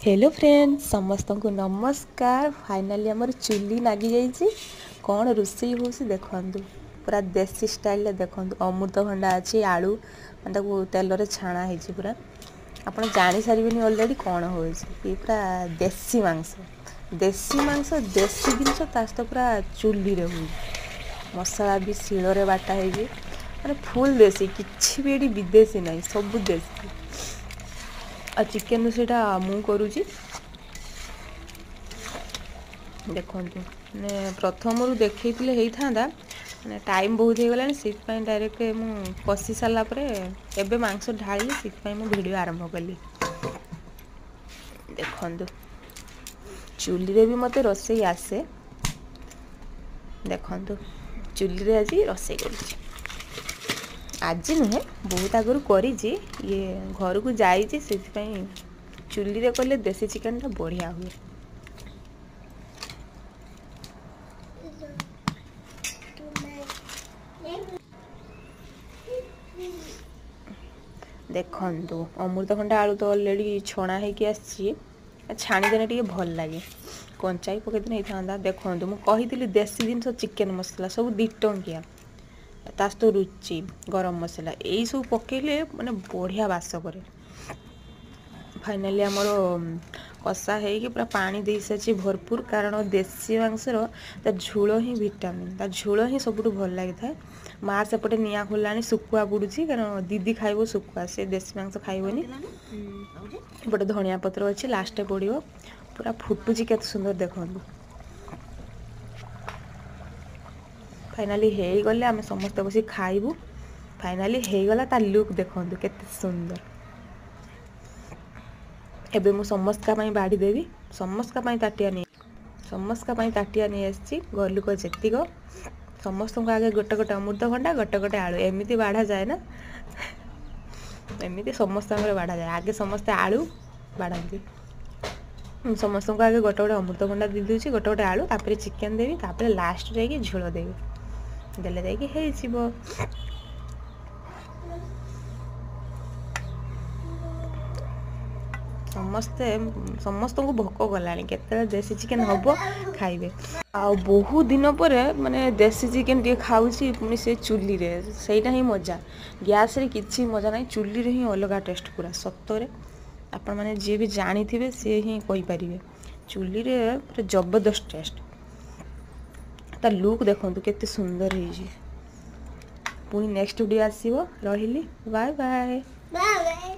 Hello friends समस्त को नमस्कार। फाइनाली आमर चुली लगी जाइए कौन रोषे हो देखु पूरा देसी स्टाइल देखु अमृतभंडा अच्छी आलू तेल छाणा है पूरा आपड़ जानी सारे अलरेडी कौन हो पूरा देसी मांस देसी जिनस तो पूरा चुली रे हुए मसला भी शिଳରେ बाटा है माने फुल देसी किसी भी ये विदेशी ना सब देसी आ चिकेन सेटा मु करुची देखु ने प्रथम रु देखते होता मैंने टाइम बहुत हो गला से डायरेक्ट मु कषि सारापर एवं मांस ढाली से वीडियो आरंभ कली। देखु चुली रे भी मत रोषे आसे देखु चुली रे आज रोषे करुची आज नुहे बहुत आगु करी ये घर को जाइए से चुली रे कले देसी चिकन टा बढ़िया हुए। देखु अमृतभंडा आलू तो अलरेडी छणा होगी आसी छाणीदेने टे भल लगे कंचा ही पकईदे होता। देखु मुझे कही देसी जिनस चिकेन मसला सब 2 टंकिया तो रुचि गरम मसला यही सब पकईले माने बढ़िया बास करे। फाइनाली आमर कषा हो पूरा पानी दे सारी भरपूर कारण देसी मांसर ता झोल ही विटामिन ता झोल ही सबुठ भल लगी था। माँ सेपटे निआ खोलानी सुकुआ बुड़ुची कारण दीदी खाइब सुकुआ से देसी मांस खाइबनी एपटे धनिया पत्र अच्छी लास्ट पड़ो पूरा फुटुची केते सुंदर देखु। फाइनाली हो गले आम समस्त बस खाइबू फाइनाली हो गला ता लुक देखु केते सुंदर। एबे मु समस्त बाड़ी देवी समस्त ताटिया नहीं आसी घर लोक जेतिक समस्त को आगे गोटे गोटे अमृतभंडा गोटे गोटे आलू एमती बाढ़ा जाए ना एमती समस्त बाढ़ा जाए आगे समस्ते आलू बाढ़ती समस्त को आगे गोटे गोटे अमृतभंडा दे दूसरी गोटे गोटे आलू तापर चिकेन देवी तापर लास्ट जाकि झोल देवी देले जाकि हो समस्त को भोक गलानी केते देसी चिकेन हम खाइबे आ बहुत दिन पर माने देसी चिकेन टे खाऊची पुनी से चुली रे सेटा ही मजा गैस रे किछि मजा नहीं चुली रे ही अलग टेस्ट पूरा सत्तरे आपण माने जे भी जानी थिबे से ही कहि परिबे चुली रे पूरा जबरदस्त टेस्ट ता लुक देखंतु केते सुंदर हे जी। पुनी नेक्स्ट वीडियो आसीबो रहिली बाय बाय बाय।